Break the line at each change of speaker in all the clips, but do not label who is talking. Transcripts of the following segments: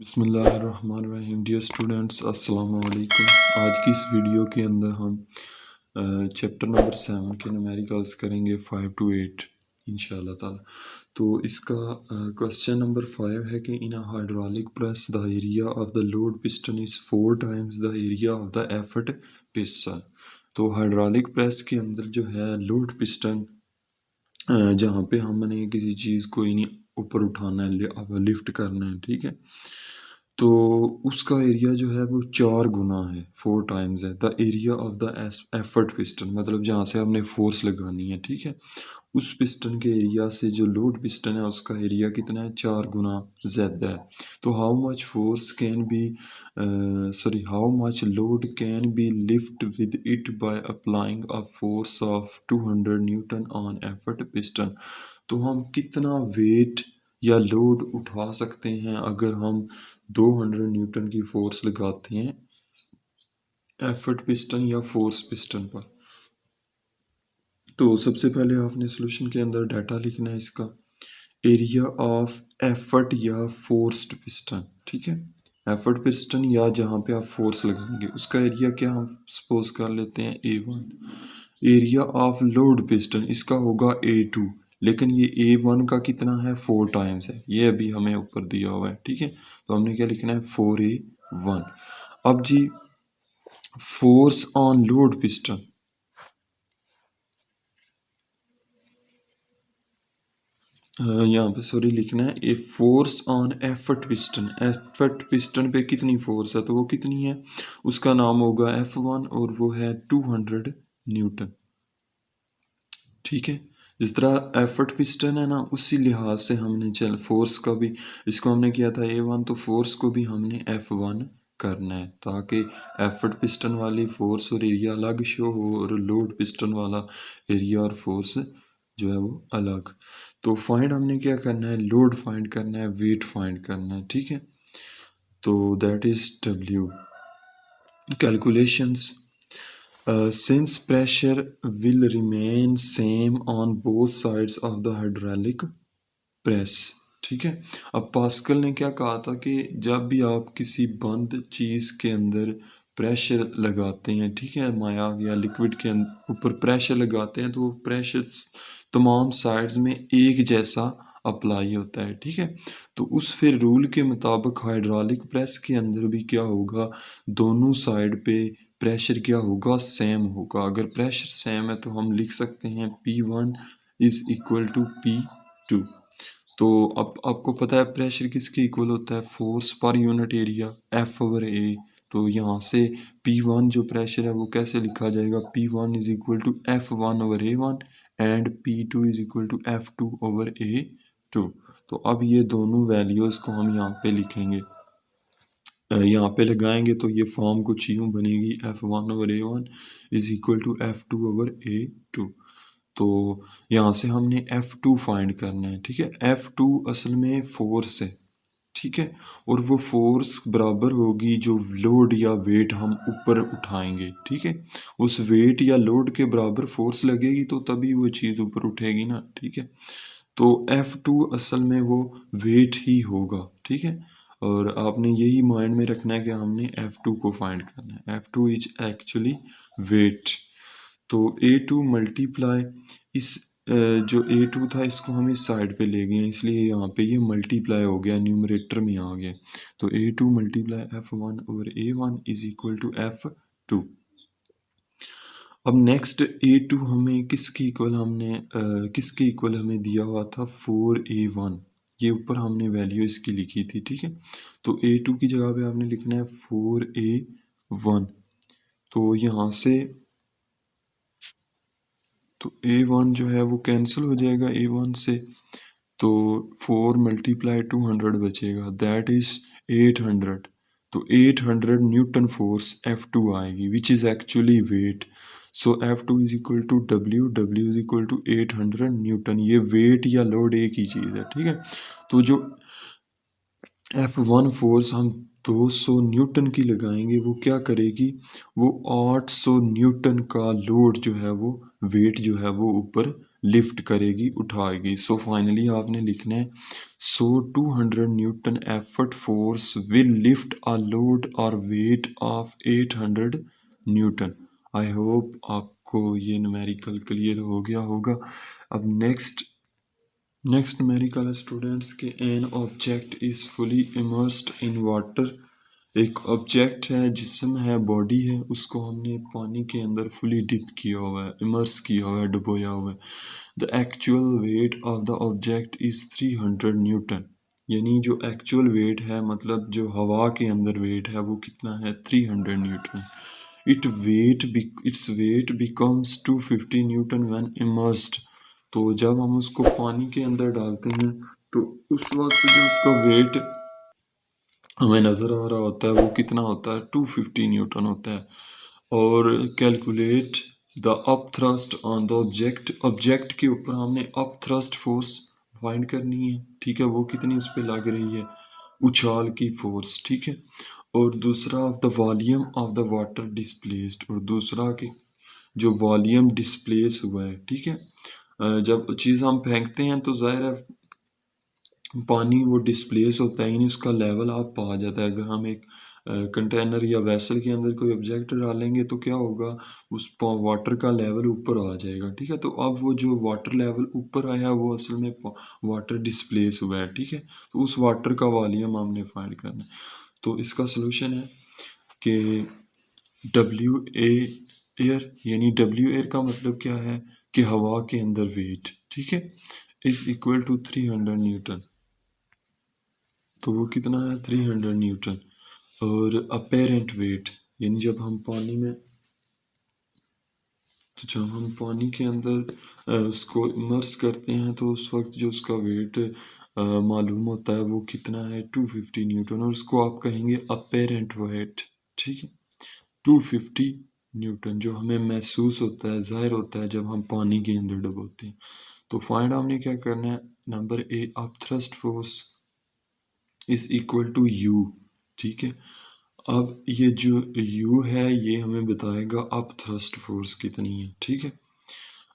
बिस्मिल्लाहिर्रहमानिर्रहीम। Dear students, अस्सलाम वालेकुम। आज की इस वीडियो के अंदर हम चैप्टर नंबर 7 के न्यूमेरिकल्स करेंगे 5 to 8 इंशाल्लाह ताला। तो इसका क्वेश्चन नंबर 5 है कि इन hydraulic press the area of the load piston is 4 times the area of the effort piston. तो हाइड्रोलिक प्रेस के अंदर जो है लोड पिस्टन जहाँ पे हमने किसी चीज़ को इन्हीं ऊपर उठाना है, लिफ्ट करना है, ठीक है, तो उसका एरिया जो है वो 4 गुना है, 4 टाइम्स है the area of the effort piston. मतलब जहाँ से हमने फोर्स लगानी है, ठीक है, उस पिस्टन के एरिया से जो लोड पिस्टन है उसका एरिया कितना है, 4 गुना ज़्यादा है। तो how much force can be how much load can be lift with it by applying a force of 200 Newton on effort piston. तो हम कितना वेट या लोड उठा सकते हैं अगर हम 200 न्यूटन की फोर्स लगाते हैं एफर्ट पिस्टन या फोर्स पिस्टन पर। तो सबसे पहले आपने सॉल्यूशन के अंदर डाटा लिखना है इसका, एरिया ऑफ एफर्ट या फोर्स्ड पिस्टन, ठीक है, एफर्ट पिस्टन या जहाँ पे आप फोर्स लगाएंगे उसका एरिया क्या हम सपोज कर लेते हैं A1। Area of load piston इसका होगा A2, लेकिन ये A1 का कितना है, 4 टाइम्स है, ये अभी हमें ऊपर दिया हुआ है, ठीक है, तो हमने क्या लिखना है 4A1। अब जी फोर्स ऑन लोड पिस्टन, यहाँ पे सॉरी लिखना है a force on effort piston. Effort piston पे कितनी फोर्स है, तो वो कितनी है, उसका नाम होगा F1 और वो है 200 न्यूटन, ठीक है। जिस तरह एफर्ट पिस्टन है ना, उसी लिहाज से हमने चल फोर्स का भी, इसको हमने किया था A1, तो फोर्स को भी हमने F1 करना है ताकि एफर्ट पिस्टन वाली फोर्स और एरिया अलग शो हो और लोड पिस्टन वाला एरिया और फोर्स जो है वो अलग। तो फाइंड हमने क्या करना है, लोड फाइंड करना है, वेट फाइंड करना है, ठीक है। तो that is W calculations. Since pressure will remain same on both sides of the hydraulic press, ठीक है। अब पास्कल ने क्या कहा था कि जब भी आप किसी बंद चीज़ के अंदर प्रेशर लगाते हैं, ठीक है, माया या लिक्विड के ऊपर प्रेशर लगाते हैं तो वो प्रेशर तमाम साइड्स में एक जैसा अप्लाई होता है, ठीक है। तो उस फिर रूल के मुताबिक हाइड्रोलिक प्रेस के अंदर भी क्या होगा, दोनों साइड पे प्रेशर क्या होगा, सेम होगा। अगर प्रेशर सेम है तो हम लिख सकते हैं P1 is equal to P2। तो अब आपको पता है प्रेशर किसके इक्वल होता है, force per unit area F/A। तो यहाँ से P1 जो प्रेशर है वो कैसे लिखा जाएगा, P1 is equal to F1/A1 and P2 is equal to F2/A2। तो अब ये दोनों वैल्यूज़ को हम यहाँ पे लिखेंगे, यहाँ पे लगाएंगे तो ये फॉर्म कुछ यूँ बनेगी, F1/A1 is equal to F2/A2। तो यहाँ से हमने F2 फाइंड करना है, ठीक है। F2 असल में फोर्स है, ठीक है, और वो फोर्स बराबर होगी जो लोड या वेट हम ऊपर उठाएंगे, ठीक है। उस वेट या लोड के बराबर फोर्स लगेगी तो तभी वो चीज़ ऊपर उठेगी ना, ठीक है। तो F2 असल में वो वेट ही होगा, ठीक है। और आपने यही माइंड में रखना है कि हमने F2 को फाइंड करना है, F2 इज एक्चुअली वेट। तो A2 मल्टीप्लाई इस जो A2 था इसको हम इस साइड पे ले गए, इसलिए यहाँ पे ये मल्टीप्लाई हो गया, न्यूमरेटर में आ गया। तो A2 multiply F1/A1 is equal to F2। अब नेक्स्ट A2 हमें किसके इक्वल, किसके इक्वल हमें दिया हुआ था, 4A1। ये ऊपर हमने वैल्यू इसकी लिखी थी, ठीक है। तो A2 की जगह पे आपने लिखना है 4A1। तो यहाँ से तो A1 जो है वो कैंसिल हो जाएगा A1 से, तो 4 मल्टीप्लाई 200 बचेगा, दैट इज 800। तो 800 न्यूटन फोर्स F2 आएगी which is actually weight. So F2 is equal to W is equal to 800 newton. ये वेट या लोड एक ही चीज़ है, ठीक है। तो जो F1 फोर्स हम 200 न्यूटन की लगाएंगे वो क्या करेगी, वो 800 न्यूटन का लोड जो है वो वेट जो है वो ऊपर लिफ्ट करेगी, उठाएगी। सो फाइनली आपने लिखना है, so 200 newton effort force will lift a load or weight of 800 newton. I hope आपको ये न्यूमेरिकल क्लियर हो गया होगा। अब नेक्स्ट न्यूमेरिकल स्टूडेंट्स के an object is fully immersed in water. एक ऑब्जेक्ट है, जिस्म है, बॉडी है, उसको हमने पानी के अंदर फुली डिप किया हुआ है, इमर्स किया हुआ है, डुबोया हुआ है। The actual weight of the object is 300 Newton. यानी जो एक्चुअल वेट है, मतलब जो हवा के अंदर वेट है, वो कितना है? 300 Newton. Its weight becomes 250 Newton when immersed. तो जब हम उसको पानी के अंदर डालते हैं तो उस वक्त जो उसका वेट हमें नज़र आ रहा होता है वो कितना होता है? 250 न्यूटन होता है। और calculate the up thrust on the object के ऊपर हमने अप थ्रस्ट फोर्स फाइंड करनी है, ठीक है? वो कितनी उस पर लग रही है? उछाल की फोर्स, ठीक है? और दूसरा of the volume of the water displaced, और दूसरा कि जो वॉल्यूम डिस्प्लेस हुआ है, ठीक है? जब चीज़ हम फेंकते हैं तो जाहिर है पानी वो डिस्प्लेस होता है, यानी उसका लेवल आप आ जाता है। अगर हम एक कंटेनर या वेसल के अंदर कोई ऑब्जेक्ट डालेंगे तो क्या होगा? उस वाटर का लेवल ऊपर आ जाएगा, ठीक है? तो अब वो जो वाटर लेवल ऊपर आया वो असल में वाटर डिस्प्लेस हुआ है, ठीक है? तो उस वाटर का वॉल्यूम हमने फाइंड करना है। तो इसका सोल्यूशन है कि डब्ल्यू ए एयर, यानी डब्ल्यू एयर का मतलब क्या है कि हवा के अंदर वेट, ठीक है, इज इक्वल टू 300 न्यूटन। तो वो कितना है? 300 न्यूटन। और अपेरेंट वेट, यानी जब हम पानी के अंदर उसको इमर्स करते हैं तो उस वक्त जो उसका वेट मालूम होता है वो कितना है? 250 न्यूटन। और उसको आप कहेंगे अपेरेंट वेट, ठीक है? 250 न्यूटन जो हमें महसूस होता है, जाहिर होता है जब हम पानी के अंदर डुबोते हैं। तो फाइंड हमने क्या करना है? Number A, up thrust force is equal to U, ठीक है? अब ये जो यू है ये हमें बताएगा अप थ्रस्ट फोर्स कितनी है, ठीक है?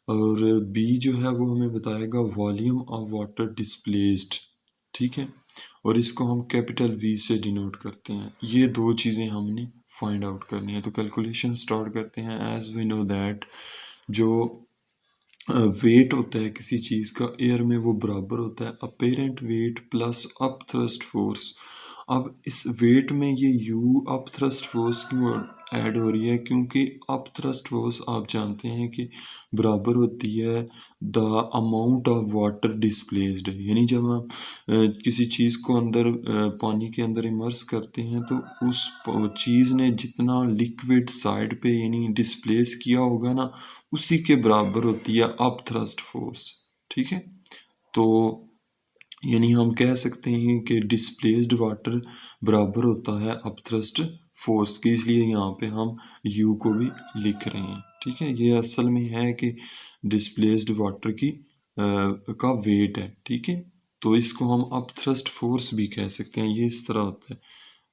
और बी जो है वो हमें बताएगा वॉल्यूम ऑफ वाटर डिस्प्लेस्ड, ठीक है? और इसको हम कैपिटल वी से डिनोट करते हैं। ये दो चीज़ें हमने फाइंड आउट करनी है। तो कैलकुलेशन स्टार्ट करते हैं। एज वी नो दैट जो वेट होता है किसी चीज़ का एयर में वो बराबर होता है apparent weight plus up thrust force. अब इस वेट में ये यू अप थ्रस्ट फोर्स क्यों ऐड हो रही है? क्योंकि अप थ्रस्ट फोर्स आप जानते हैं कि बराबर होती है the amount of water displaced. यानी जब हम किसी चीज़ को अंदर पानी के अंदर इमर्स करते हैं तो उस चीज़ ने जितना लिक्विड साइड पे यानी डिस्प्लेस किया होगा ना, उसी के बराबर होती है अप थ्रस्ट फोर्स, ठीक है? तो यानी हम कह सकते हैं कि डिस्प्लेस्ड वाटर बराबर होता है अप थ्रस्ट फोर्स की, इसलिए यहाँ पे हम यू को भी लिख रहे हैं, ठीक है? ये असल में है कि डिस्प्लेस्ड वाटर की का वेट है, ठीक है? तो इसको हम अप थ्रस्ट फोर्स भी कह सकते हैं। ये इस तरह होता है,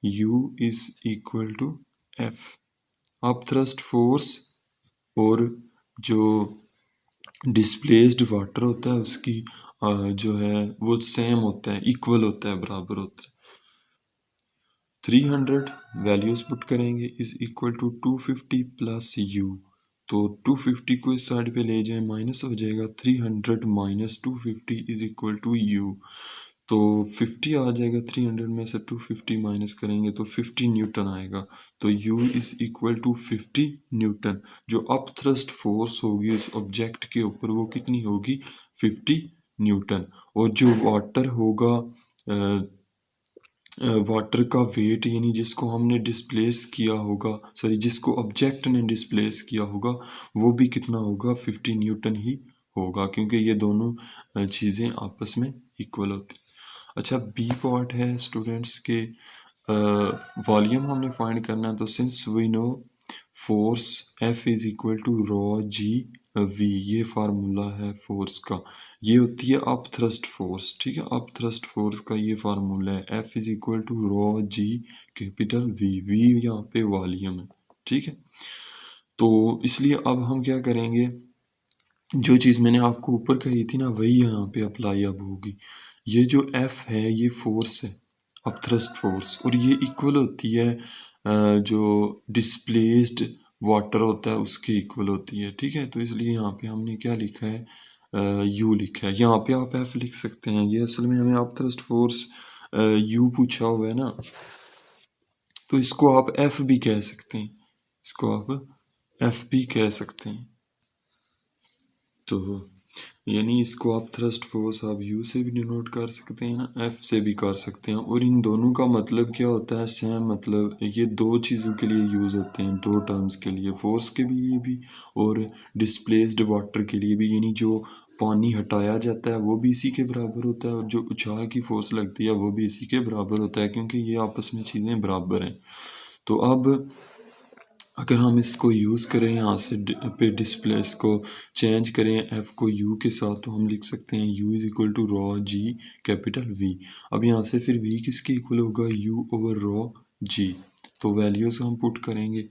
U is equal to F up thrust force, और जो डिस्प्लेस्ड वाटर होता है उसकी जो है वो सेम होता है, इक्वल होता है, बराबर होता है। 300 वैल्यूज पुट करेंगे is equal to 250 plus U. तो 250 को इस साइड पे ले जाए माइनस हो जाएगा, 300 minus 250 is equal to U. तो 50 आ जाएगा, 300 में से 250 माइनस करेंगे तो 50 न्यूटन आएगा। तो U is equal to 50 newton. जो अप थ्रस्ट फोर्स होगी उस ऑब्जेक्ट के ऊपर वो कितनी होगी? 50 न्यूटन। और जो वाटर होगा वाटर का वेट, यानी जिसको हमने डिस्प्लेस किया होगा, सॉरी जिसको ऑब्जेक्ट ने डिस्प्लेस किया होगा, वो भी कितना होगा? 50 न्यूटन ही होगा, क्योंकि ये दोनों चीज़ें आपस में इक्वल होती हैं। अच्छा, बी पार्ट है स्टूडेंट्स के वॉल्यूम हमने फाइंड करना है। तो since we know force F is equal to rho g V, ये फार्मूला है फोर्स का, ये होती है अप थ्रस्ट फोर्स, ठीक है? अप थ्रस्ट फोर्स का ये फार्मूला है, F is equal to rho g capital V यहाँ पे वॉल्यूम है, ठीक है? तो इसलिए अब हम क्या करेंगे, जो चीज़ मैंने आपको ऊपर कही थी ना वही यहाँ पे अप्लाई अब होगी। ये जो F है ये फ़ोर्स है, अब थ्रस्ट फ़ोर्स, और ये इक्वल होती है जो डिस्प्लेस्ड वाटर होता है उसके इक्वल होती है, ठीक है। तो इसलिए यहाँ पे हमने क्या लिखा है, U लिखा है। यहाँ पे आप F लिख सकते हैं, ये असल में हमें आप थ्रस्ट फ़ोर्स U पूछा हुआ है ना, तो इसको आप F भी कह सकते हैं, इसको आप F भी कह सकते हैं। तो यानी इसको आप थ्रस्ट फोर्स आप यू से भी डिनोट कर सकते हैं ना, एफ से भी कर सकते हैं, और इन दोनों का मतलब क्या होता है, सेम मतलब ये दो चीज़ों के लिए यूज़ होते हैं, दो टर्म्स के लिए, फोर्स के लिए भी और डिस्प्लेस्ड वाटर के लिए भी। यानी जो पानी हटाया जाता है वो भी इसी के बराबर होता है, और जो उछाल की फोर्स लगती है वो भी इसी के बराबर होता है, क्योंकि ये आपस में चीज़ें बराबर हैं। तो अब अगर हम इसको यूज़ करें यहाँ से पे डिस्प्लेस को चेंज करें एफ को यू के साथ, तो हम लिख सकते हैं U is equal to rho g capital V. अब यहाँ से फिर वी किसके इक्वल होगा, यू ओवर रॉ जी। तो वैल्यूज़ हम पुट करेंगे,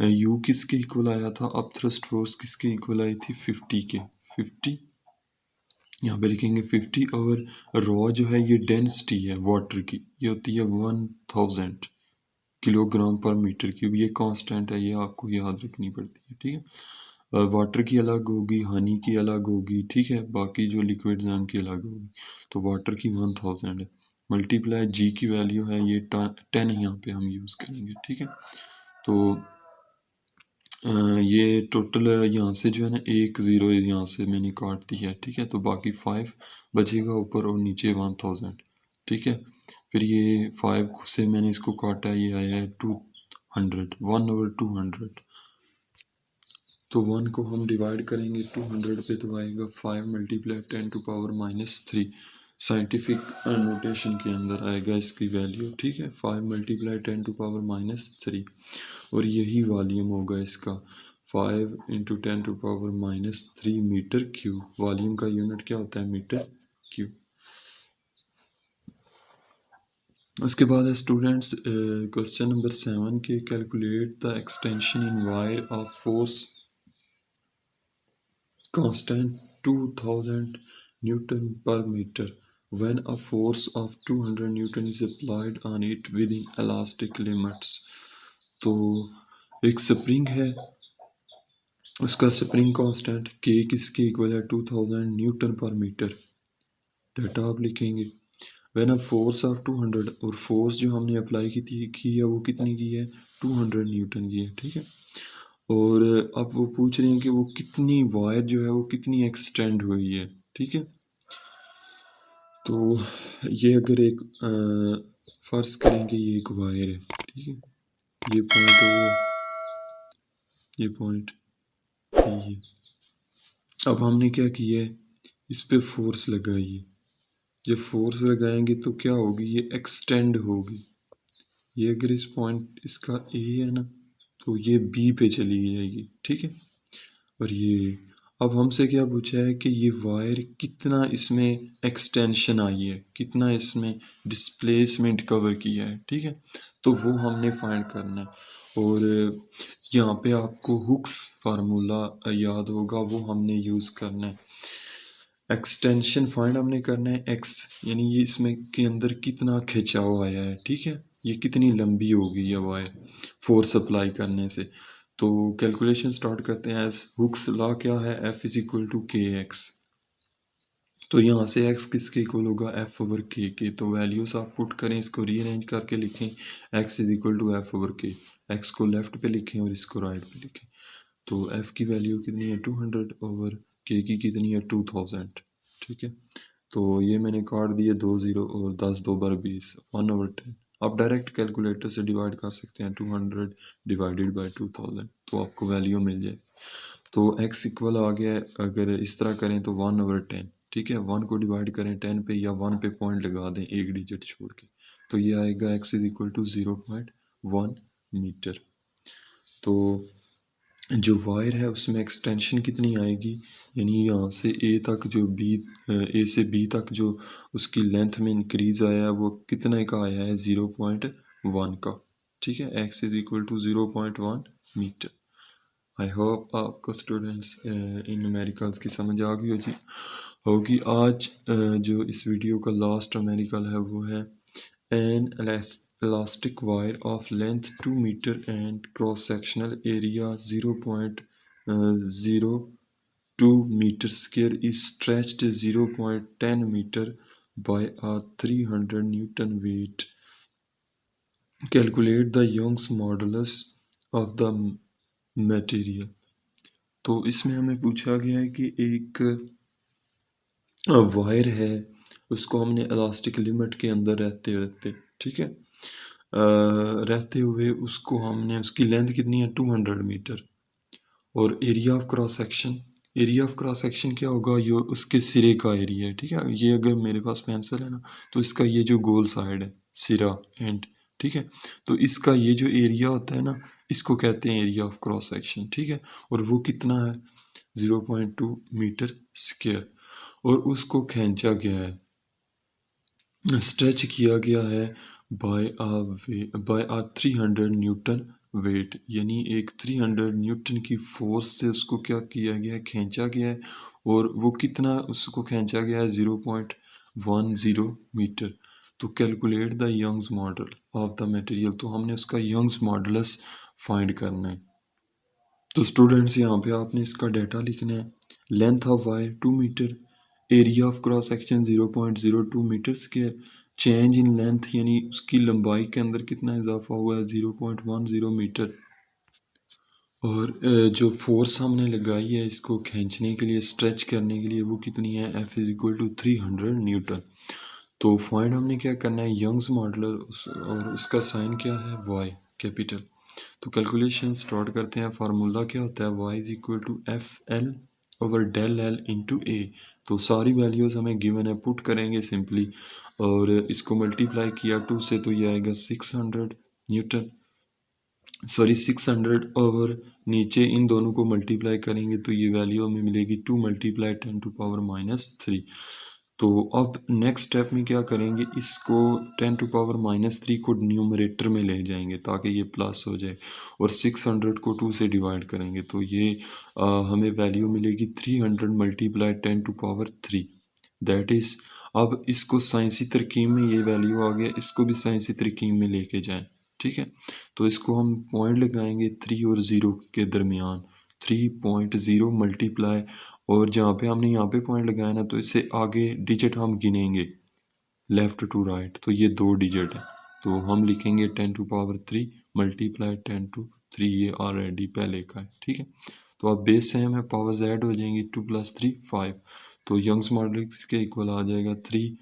यू किसके इक्वल आया था, अब थ्रस्ट फोर्स किसके इक्वल आई थी, 50 के, 50 यहाँ पे लिखेंगे 50 ओवर रॉ जो है ये डेंसिटी है वाटर की, ये होती है 1000 किलोग्राम पर मीटर क्यूब, ये कांस्टेंट है, ये आपको याद रखनी पड़ती है, ठीक है। वाटर की अलग होगी, हनी की अलग होगी, ठीक है, बाकी जो लिक्विड्स हैं उनकी अलग होगी। तो वाटर की 1000 है, मल्टीप्लाई जी की वैल्यू है ये 10 यहाँ पे हम यूज़ करेंगे, ठीक है। तो ये टोटल यहाँ से जो है ना एक ज़ीरो यहाँ से मैंने काट दी है, ठीक है। तो बाकी 5 बचेगा ऊपर और नीचे 1000, ठीक है। फिर ये 5 से मैंने इसको काटा, ये आया है 200, 1/200। तो 1 को हम डिवाइड करेंगे 200 पे, तो आएगा 5 मल्टीप्लाई 10⁻³ साइंटिफिक नोटेशन के अंदर आएगा इसकी वैल्यू, ठीक है। 5 मल्टीप्लाई 10⁻³ और यही वॉल्यूम होगा इसका, 5 इंटू 10⁻³ मीटर क्यूब। वॉल्यूम का यूनिट क्या होता है, मीटर क्यूब। उसके बाद है स्टूडेंट्स क्वेश्चन नंबर 7 के, calculate the extension in wire of force constant 2000 Newton per meter when a force of 200 Newton is applied on it within elastic limits। तो एक स्प्रिंग है, उसका स्प्रिंग कांस्टेंट के किसके इक्वल है, 2000 न्यूटन पर metre. Data आप लिखेंगे, व्हेन अ फोर्स ऑफ 200, और फोर्स जो हमने अप्लाई की है वो कितनी की है, 200 न्यूटन की है, ठीक है। और अब वो पूछ रहे हैं कि वो कितनी वायर जो है वो कितनी एक्सटेंड हुई है, ठीक है। तो ये अगर एक फर्ज करेंगे ये एक वायर है, ठीक है, ये पॉइंट हो गया, ये पॉइंट ये। अब हमने क्या किया है, इस पे फोर्स लगाई है, जब फोर्स लगाएंगे तो क्या होगी, ये एक्सटेंड होगी। ये अगर इस पॉइंट इसका ए है ना, तो ये बी पे चली जाएगी, ठीक है। और ये अब हमसे क्या पूछा है कि ये वायर कितना इसमें एक्सटेंशन आई है, कितना इसमें डिस्प्लेसमेंट कवर किया है, ठीक है। तो वो हमने फाइंड करना है, और यहाँ पे आपको हुक्स फार्मूला याद होगा, वो हमने यूज़ करना है। एक्सटेंशन फाइंड हमने करना है एक्स, यानी ये इसमें के अंदर कितना खिंचाव आया है, ठीक है, ये कितनी लंबी होगी ये वायर फोर्स अप्लाई करने से। तो कैलकुलेशन स्टार्ट करते हैं। एज हुक्स लॉ क्या है, एफ इज इक्वल टू के एक्स। तो यहाँ से x किसके इक्वल होगा, एफ ओवर के। तो वैल्यूज आप पुट करें, इसको रीअरेंज करके लिखें, x is equal to F over K. X को लेफ्ट पे लिखें और इसको राइट पे लिखें। तो f की वैल्यू कितनी है, 200 ओवर k की कितनी है, 2000, ठीक है। तो ये मैंने काट दिए 2 0 और 10 2 बार 20, 1/10। आप डायरेक्ट कैलकुलेटर से डिवाइड कर सकते हैं, 200 डिवाइडेड बाई 2000, तो आपको वैल्यू मिल जाए। तो x इक्वल आ गया है, अगर इस तरह करें तो 1/10, ठीक है। 1 को डिवाइड करें 10 पे, या 1 पे पॉइंट लगा दें एक डिजिट छोड़ के, तो ये आएगा x is equal to 0.1 metre. तो जो वायर है उसमें एक्सटेंशन कितनी आएगी, यानी यहाँ से ए तक जो ए से बी तक जो उसकी लेंथ में इंक्रीज आया है वो कितने का आया है, 0.1 का, ठीक है। x is equal to 0.1 metre. I hope आपको स्टूडेंट्स इन न्यूमेरिकल्स की समझ आ गई होगी। आज जो इस वीडियो का लास्ट न्यूमेरिकल है वो है N elastic wire of length 2 meter and cross sectional area 0.02 meter square is stretched 0.10 meter by a 300 Newton weight. Calculate the Young's modulus of the material. तो इसमें हमें पूछा गया है कि एक वायर है, उसको हमने इलास्टिक लिमिट के अंदर रहते ठीक है, रहते हुए उसको हमने, उसकी लेंथ कितनी है 200 मीटर, और एरिया ऑफ क्रॉस सेक्शन क्या होगा, ये उसके सिरे का एरिया है। ठीक है, ये अगर मेरे पास पेंसिल है ना, तो इसका ये जो गोल साइड है, सिरा एंड, ठीक है, तो इसका ये जो एरिया होता है ना, इसको कहते हैं एरिया ऑफ क्रॉस सेक्शन। ठीक है, और वो कितना है 0.2 मीटर स्क्वायर, और उसको खींचा गया है, स्ट्रेच किया गया है बाय आ 300 न्यूटन वेट, यानी एक 300 न्यूटन की फोर्स से उसको क्या किया गया है, खींचा गया है, और वो कितना उसको खींचा गया है 0.10 मीटर। तो calculate the Young's modal of the material, तो हमने उसका यंग्स मॉडल्स फाइंड करना है। तो स्टूडेंट्स यहाँ पे आपने इसका डाटा लिखना है, length of wire 2 metre, area of cross section 0.02 metre square, change in length यानी उसकी लंबाई के अंदर कितना इजाफा हुआ है 0.10 मीटर, और जो फोर्स हमने लगाई है इसको खींचने के लिए, स्ट्रेच करने के लिए, वो कितनी है, F is equal to 300 newton. तो फाइंड हमने क्या करना है, यंग्स मॉडुलर, और उसका साइन क्या है, y कैपिटल। तो कैलकुलेशन स्टार्ट करते हैं। फार्मूला क्या होता है, y is equal to F L over del L into A. तो सारी वैल्यूज़ हमें गिवन है, पुट करेंगे सिंपली, और इसको मल्टीप्लाई किया 2 से, तो ये आएगा 600 न्यूटन, सॉरी 600 ओवर, नीचे इन दोनों को मल्टीप्लाई करेंगे तो ये वैल्यू हमें मिलेगी 2 मल्टीप्लाई 10⁻³ तो अब नेक्स्ट स्टेप में क्या करेंगे, इसको 10⁻³ को न्यूमरेटर में ले जाएंगे ताकि ये प्लस हो जाए, और 600 को 2 से डिवाइड करेंगे तो ये हमें वैल्यू मिलेगी 300 मल्टीप्लाई 10⁻³ दैट इज़, अब इसको साइंसी तरकीब में ये वैल्यू आ गया, इसको भी साइंसी तरकीब में लेके जाएं। ठीक है, तो इसको हम पॉइंट लगाएंगे 3 और 0 के दरमियान, 3.0 मल्टीप्लाई, और जहाँ पे हमने यहाँ पे पॉइंट लगाया ना, तो इससे आगे डिजिट हम गिनेंगे लेफ़्ट टू राइट, तो ये 2 डिजिट है, तो हम लिखेंगे 10⁻³ मल्टीप्लाई 10⁻³, ये ऑलरेडी पहले का है। ठीक है, तो अब बेस सेम है, पावर्स ऐड हो जाएंगी, 2 + 3 5, तो यंग्स मॉडुलस के इक्वल आ जाएगा 3,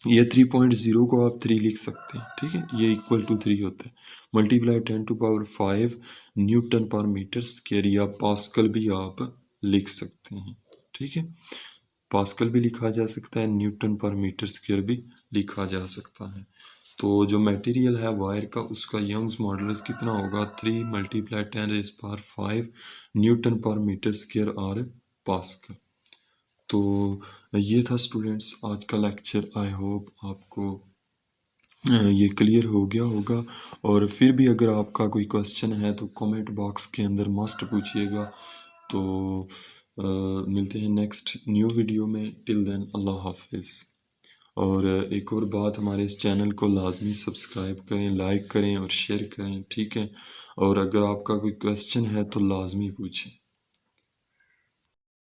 ये 3.0 को आप 3 लिख सकते हैं। ठीक है, ये इक्वल टू 3 होता है, मल्टीप्लाई 10⁵ न्यूटन पर मीटर स्क्वायर, या पास्कल भी आप लिख सकते हैं। ठीक है, पास्कल भी लिखा जा सकता है, न्यूटन पर मीटर स्क्वायर भी लिखा जा सकता है। तो जो मटेरियल है वायर का, उसका यंग्स मॉडुलस कितना होगा, 3 मल्टीप्लाई 10⁵ न्यूटन पर मीटर स्क्वायर और पास्कल। तो ये था स्टूडेंट्स आज का लेक्चर, आई होप आपको ये क्लियर हो गया होगा, और फिर भी अगर आपका कोई क्वेश्चन है तो कमेंट बॉक्स के अंदर मस्ट पूछिएगा। तो मिलते हैं नेक्स्ट न्यू वीडियो में, टिल देन अल्लाह हाफिज़। और एक और बात, हमारे इस चैनल को लाजमी सब्सक्राइब करें, लाइक करें और शेयर करें। ठीक है, और अगर आपका कोई क्वेश्चन है तो लाजमी पूछें।